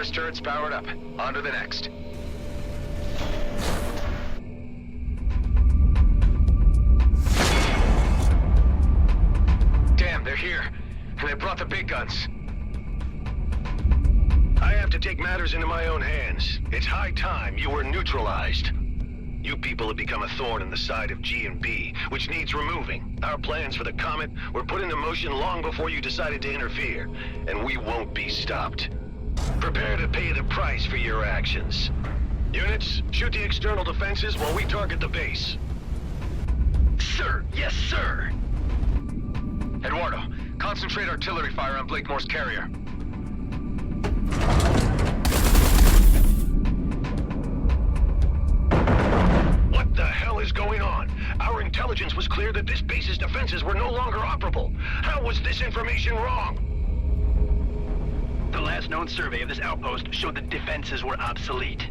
First turret's powered up. On to the next. Damn, they're here. And they brought the big guns. I have to take matters into my own hands. It's high time you were neutralized. You people have become a thorn in the side of G&B, which needs removing. Our plans for the Comet were put into motion long before you decided to interfere, and we won't be stopped. Prepare to pay the price for your actions. Units, shoot the external defenses while we target the base. Sir, yes, sir. Eduardo, concentrate artillery fire on Blakemore's carrier. What the hell is going on? Our intelligence was clear that this base's defenses were no longer operable. How was this information wrong? The last known survey of this outpost showed the defenses were obsolete.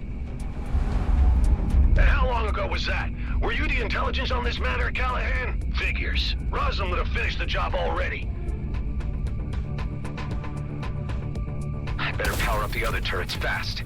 And how long ago was that? Were you the intelligence on this matter, Callahan? Figures. Roslin would have finished the job already. I better power up the other turrets fast.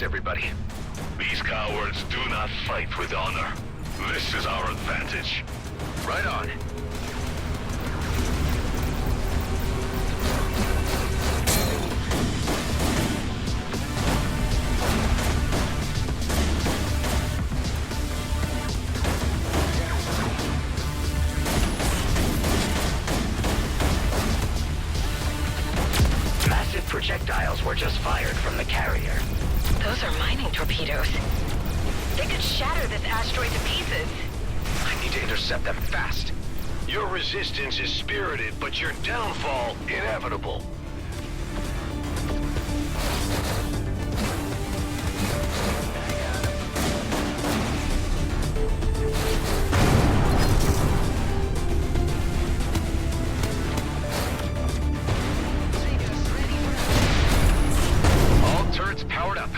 Everybody. These cowards do not fight with honor. This is our advantage. Right on. Massive projectiles were just fired from the carrier. Those are mining torpedoes. They could shatter this asteroid to pieces. I need to intercept them fast. Your resistance is spirited, but your downfall inevitable. All turrets powered up.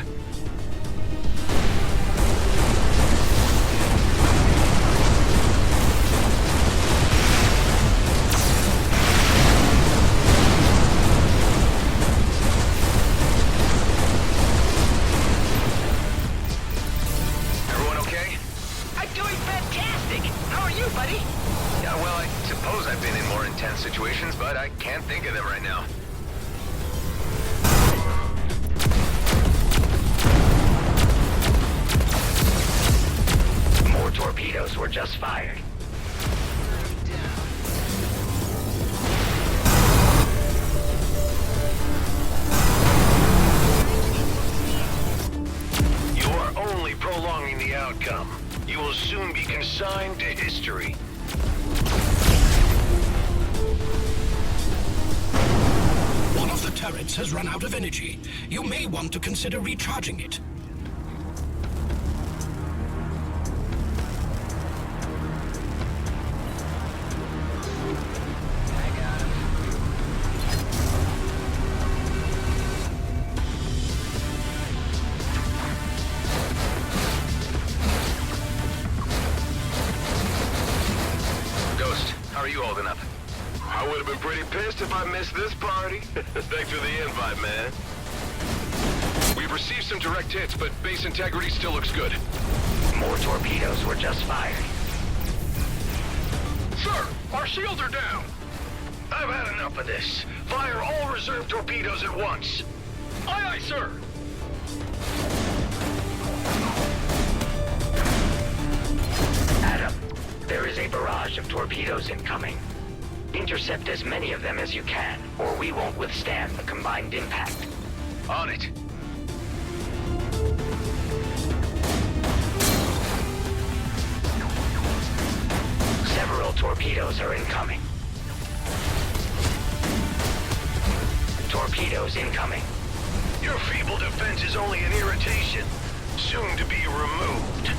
I've been in more intense situations, but I can't think of them right now. More torpedoes were just fired. You are only prolonging the outcome. You will soon be consigned to history. One of the turrets has run out of energy. You may want to consider recharging it. Ghost, how are you holding up? I would have been pretty pissed if I missed this party. Thanks for the invite, man. We've received some direct hits, but base integrity still looks good. More torpedoes were just fired. Sir, our shields are down. I've had enough of this. Fire all reserve torpedoes at once. Aye, aye, sir. Adam, there is a barrage barrage of torpedoes incoming. Intercept as many of them as you can, or we won't withstand the combined impact. On it. Several torpedoes are incoming. Torpedoes incoming. Your feeble defense is only an irritation, soon to be removed.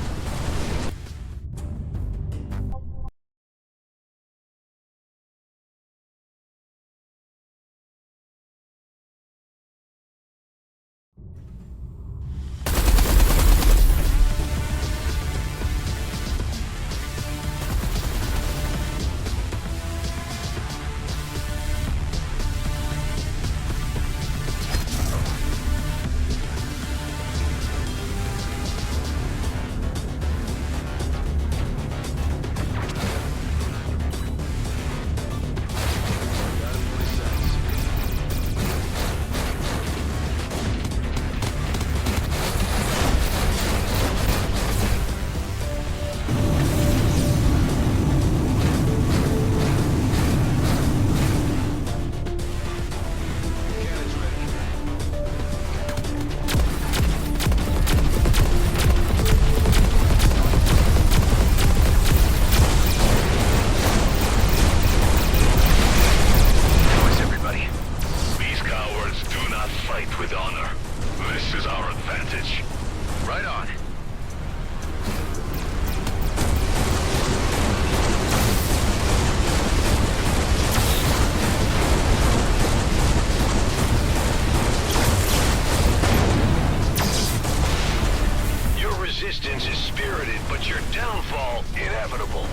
Resistance is spirited, but your downfall inevitable.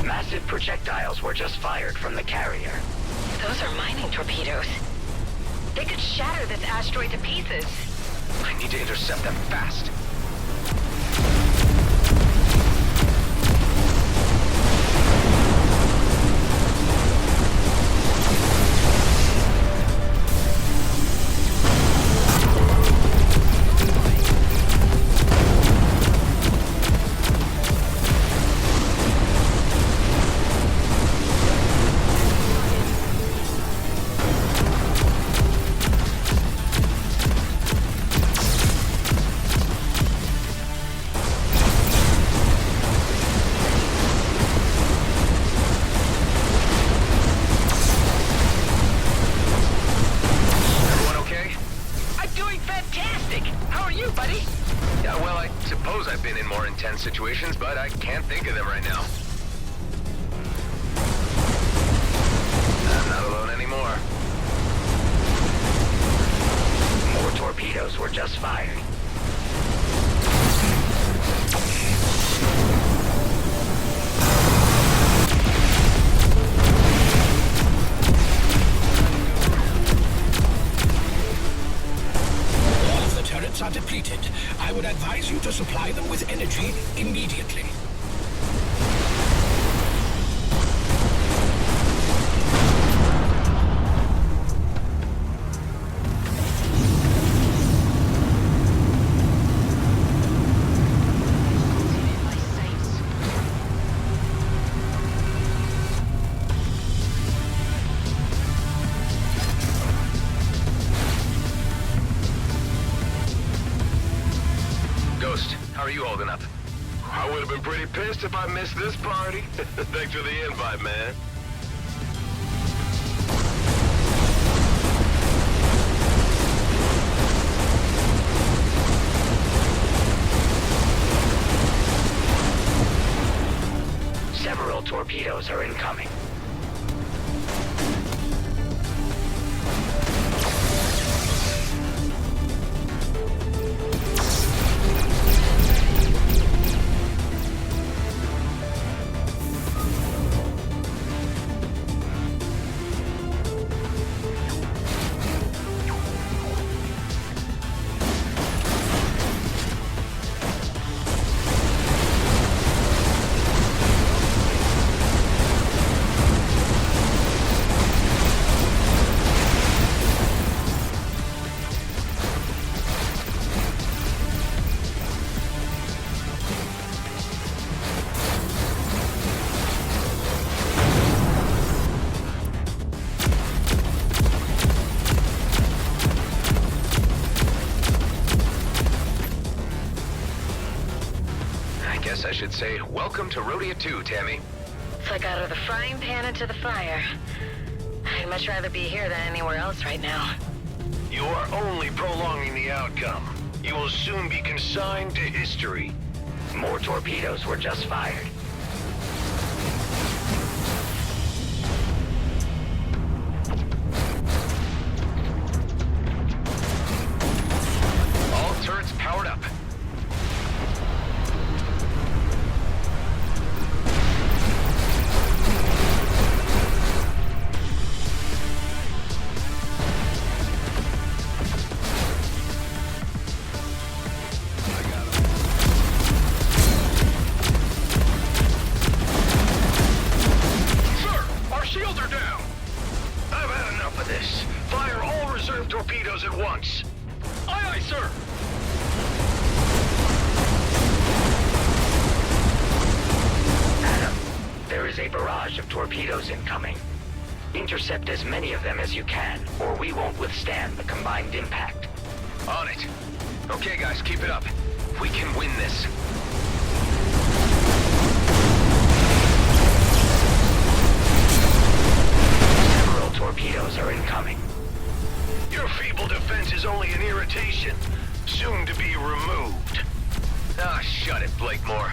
Massive projectiles were just fired from the carrier. Those are mining torpedoes. They could shatter this asteroid to pieces. I need to intercept them fast. Situations, but I can't think of them right now. I'm not alone anymore. More torpedoes were just fired. All of the turrets are depleted. I would advise you to supply them with energy immediately. How are you holding up? I would have been pretty pissed if I missed this party. Thanks for the invite, man. Several torpedoes are incoming. guess I should say welcome to Rhodia 2, Tammy. It's like out of the frying pan into the fire. I'd much rather be here than anywhere else right now. You are only prolonging the outcome. You will soon be consigned to history. More torpedoes were just fired. All turrets powered up. Torpedoes at once. Aye, aye, sir. Adam, there is a barrage of torpedoes incoming. Intercept as many of them as you can, or we won't withstand the combined impact. On it. Okay, guys, keep it up. We can win this. Several torpedoes are incoming. Your feeble defense is only an irritation, soon to be removed. Ah, shut it, Blakemore.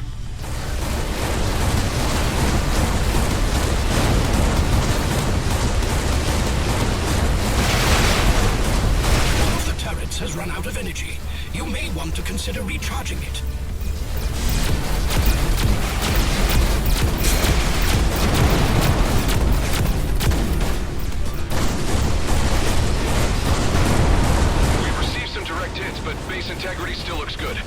One of the turrets has run out of energy. You may want to consider recharging it. But base integrity still looks good. Give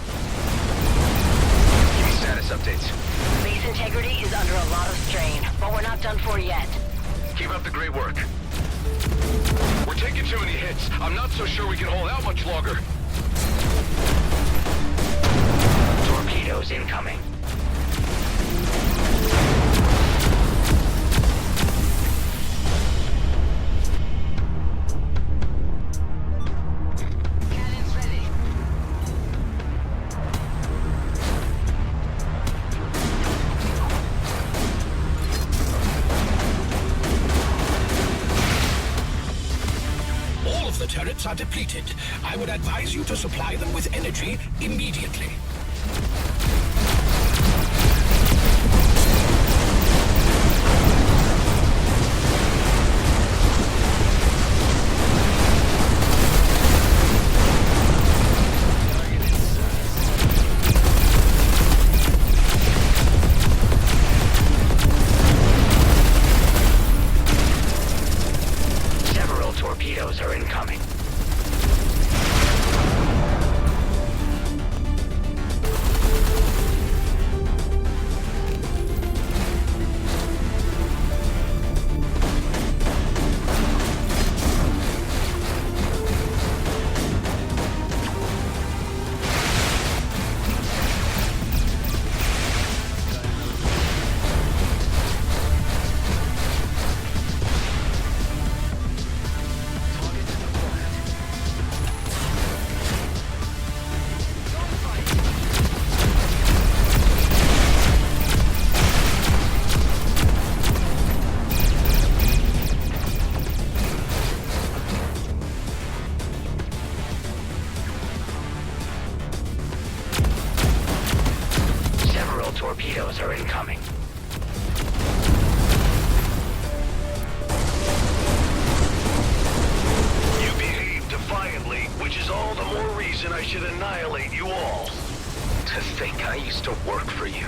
me status updates. Base integrity is under a lot of strain, but we're not done for yet. Keep up the great work. We're taking too many hits. I'm not so sure we can hold out much longer. Torpedoes incoming. The turrets are depleted. I would advise you to supply them with energy immediately. Torpedoes are incoming. Torpedoes are incoming. You behave defiantly, which is all the more reason I should annihilate you all. To think I used to work for you.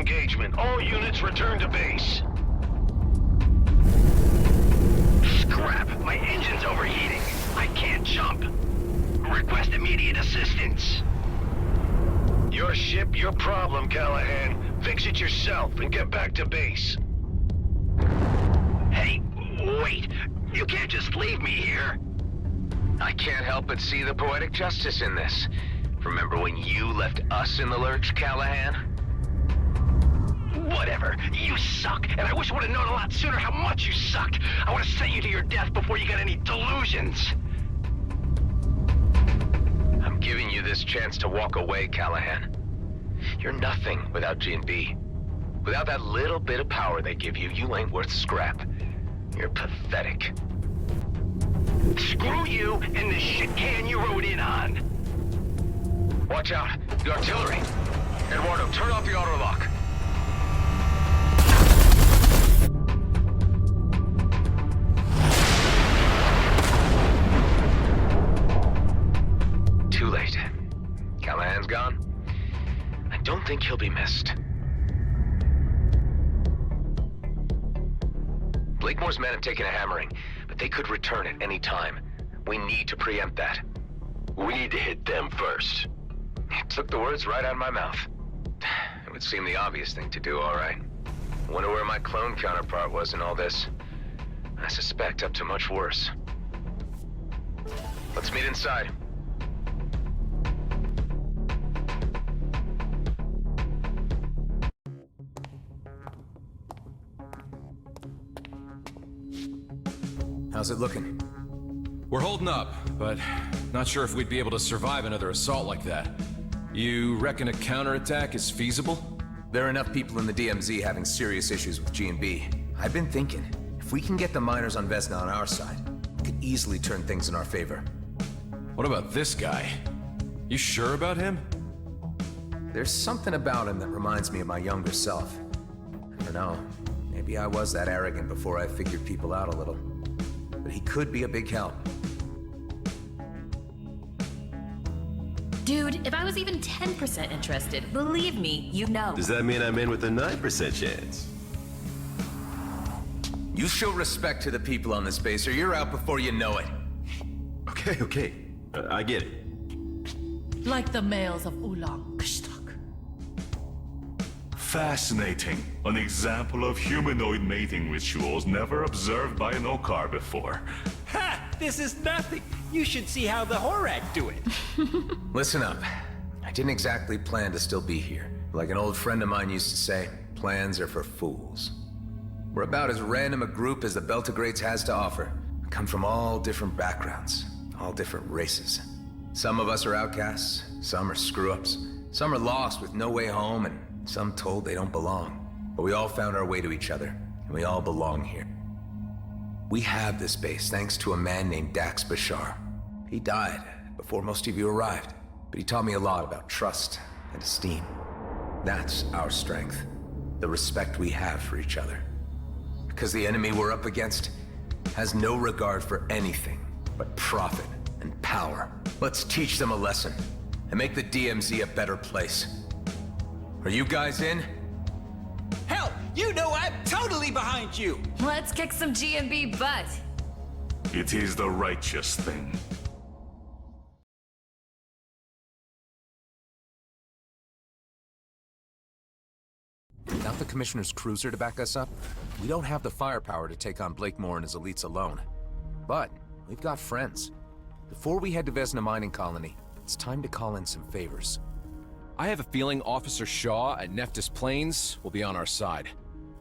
engagement. All units return to base. Scrap! My engine's overheating. I can't jump. Request immediate assistance. Your ship, your problem, Callahan. Fix it yourself and get back to base. Hey, wait. You can't just leave me here. I can't help but see the poetic justice in this. Remember when you left us in the lurch, Callahan? Whatever. You suck, and I wish I would have known a lot sooner how much you sucked. I would have sent you to your death before you got any delusions. I'm giving you this chance to walk away, Callahan. You're nothing without G&B. Without that little bit of power they give you, you ain't worth scrap. You're pathetic. Screw you and the shit can you rode in on. Watch out! The artillery! Eduardo, turn off the auto lock. Too late. Callahan's gone. I don't think he'll be missed. Blakemore's men have taken a hammering, but they could return at any time. We need to preempt that. We need to hit them first. You took the words right out of my mouth. It would seem the obvious thing to do, all right. Wonder where my clone counterpart was in all this. I suspect up to much worse. Let's meet inside. How's it looking? We're holding up, but not sure if we'd be able to survive another assault like that. You reckon a counterattack is feasible? There are enough people in the DMZ having serious issues with G&B. I've been thinking, if we can get the miners on Vesna on our side, we could easily turn things in our favor. What about this guy? You sure about him? There's something about him that reminds me of my younger self. I don't know, maybe I was that arrogant before I figured people out a little. But he could be a big help. Dude, if I was even 10% interested, believe me, you know. Does that mean I'm in with a 9% chance? You show respect to the people on this base or you're out before you know it. Okay. I get it. Like the males of Ulang Kshtak. Fascinating. An example of humanoid mating rituals never observed by an Okar before. Ha! This is nothing. You should see how the Horak do it. Listen up. I didn't exactly plan to still be here. Like an old friend of mine used to say, plans are for fools. We're about as random a group as the Beltogrades has to offer. We come from all different backgrounds, all different races. Some of us are outcasts, some are screw-ups, some are lost with no way home, and some told they don't belong. But we all found our way to each other, and we all belong here. We have this base thanks to a man named Dax Bashar. He died before most of you arrived, but he taught me a lot about trust and esteem. That's our strength, the respect we have for each other. Because the enemy we're up against has no regard for anything but profit and power. Let's teach them a lesson and make the DMZ a better place. Are you guys in? Hell, you know I'm totally behind you. Let's kick some G&B butt. It is the righteous thing. Without the Commissioner's cruiser to back us up, we don't have the firepower to take on Blakemore and his elites alone. But we've got friends. Before we head to Vesna Mining Colony, it's time to call in some favors. I have a feeling Officer Shaw at Nephthys Plains will be on our side.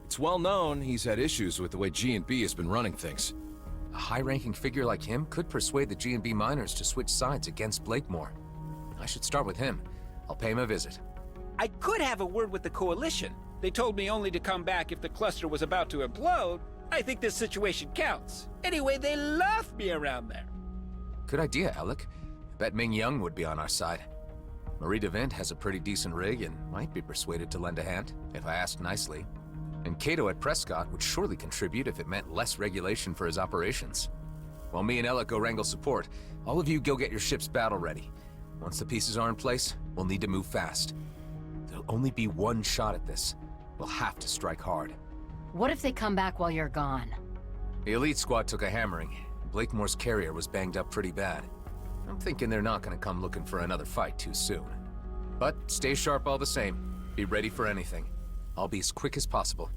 It's well known he's had issues with the way G&B has been running things. A high-ranking figure like him could persuade the G&B miners to switch sides against Blakemore. I should start with him. I'll pay him a visit. I could have a word with the Coalition. They told me only to come back if the cluster was about to implode. I think this situation counts. Anyway, they love me around there. Good idea, Alec. I bet Ming Young would be on our side. Marie DeVint has a pretty decent rig and might be persuaded to lend a hand, if I ask nicely. And Cato at Prescott would surely contribute if it meant less regulation for his operations. While me and Alec go wrangle support, all of you go get your ships battle ready. Once the pieces are in place, we'll need to move fast. There'll only be one shot at this, We'll have to strike hard. What if they come back while you're gone? The elite squad took a hammering. Blakemore's carrier was banged up pretty bad. I'm thinking they're not gonna come looking for another fight too soon. But stay sharp all the same. Be ready for anything. I'll be as quick as possible.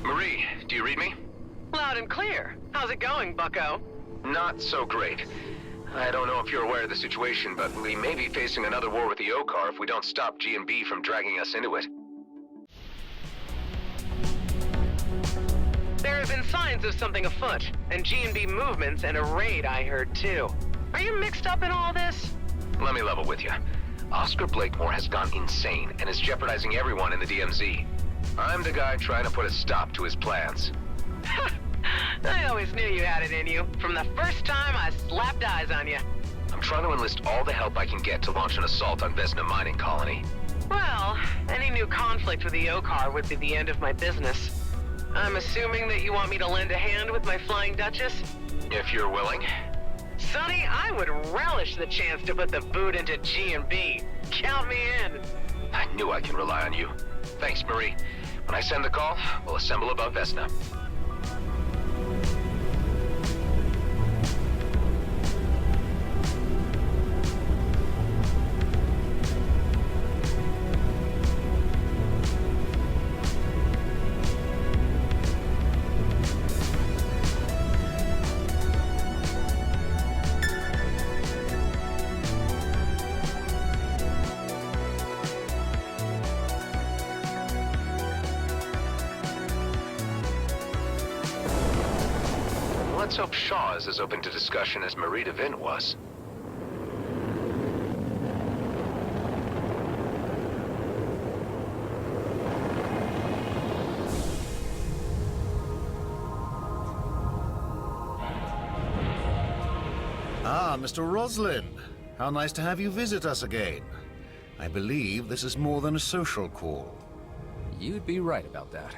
Marie, do you read me? Loud and clear. How's it going, bucko? Not so great. I don't know if you're aware of the situation, but we may be facing another war with the Okar if we don't stop G&B from dragging us into it. There have been signs of something afoot, and G&B movements and a raid I heard too. Are you mixed up in all this? Let me level with you. Oscar Blakemore has gone insane and is jeopardizing everyone in the DMZ. I'm the guy trying to put a stop to his plans. I always knew you had it in you, from the first time I slapped eyes on you. I'm trying to enlist all the help I can get to launch an assault on Vesna mining colony. Well, any new conflict with the Okar would be the end of my business. I'm assuming that you want me to lend a hand with my Flying Duchess? If you're willing. Sonny, I would relish the chance to put the boot into G&B. Count me in. I knew I can rely on you. Thanks, Marie. When I send the call, we'll assemble above Vesna. Let's hope Shaw is as open to discussion as Marie DeVin was. Ah, Mr. Roslin. How nice to have you visit us again. I believe this is more than a social call. You'd be right about that.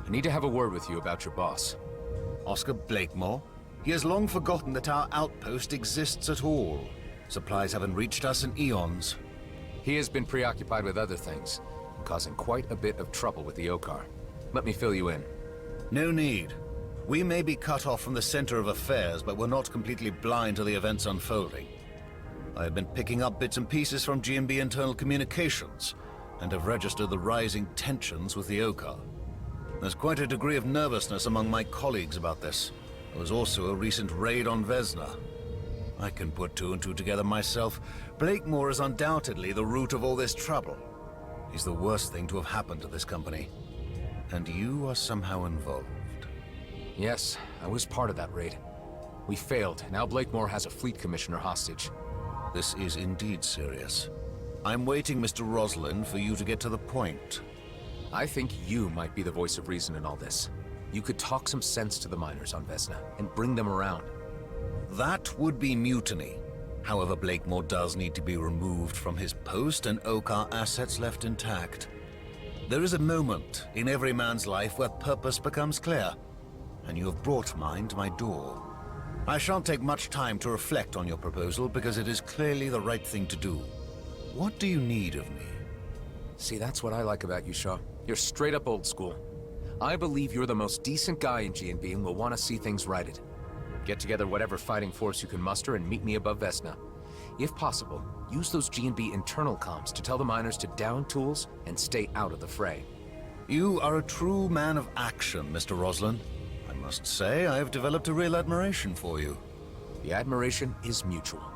I need to have a word with you about your boss. Oscar Blakemore? He has long forgotten that our outpost exists at all. Supplies haven't reached us in eons. He has been preoccupied with other things, causing quite a bit of trouble with the Okar. Let me fill you in. No need. We may be cut off from the center of affairs, but we're not completely blind to the events unfolding. I have been picking up bits and pieces from G&B internal communications, and have registered the rising tensions with the Okar. There's quite a degree of nervousness among my colleagues about this. There was also a recent raid on Vesna. I can put two and two together myself. Blakemore is undoubtedly the root of all this trouble. He's the worst thing to have happened to this company. And you are somehow involved. Yes, I was part of that raid. We failed. Now Blakemore has a fleet commissioner hostage. This is indeed serious. I'm waiting, Mr. Roslin, for you to get to the point. I think you might be the voice of reason in all this. You could talk some sense to the miners on Vesna and bring them around. That would be mutiny. However, Blakemore does need to be removed from his post and Okar assets left intact. There is a moment in every man's life where purpose becomes clear, and you have brought mine to my door. I shan't take much time to reflect on your proposal because it is clearly the right thing to do. What do you need of me? See, that's what I like about you, Shaw. You're straight up old school. I believe you're the most decent guy in G&B and will want to see things righted. Get together whatever fighting force you can muster and meet me above Vesna. If possible, use those G&B internal comms to tell the miners to down tools and stay out of the fray. You are a true man of action, Mr. Roslin. I must say, I have developed a real admiration for you. The admiration is mutual.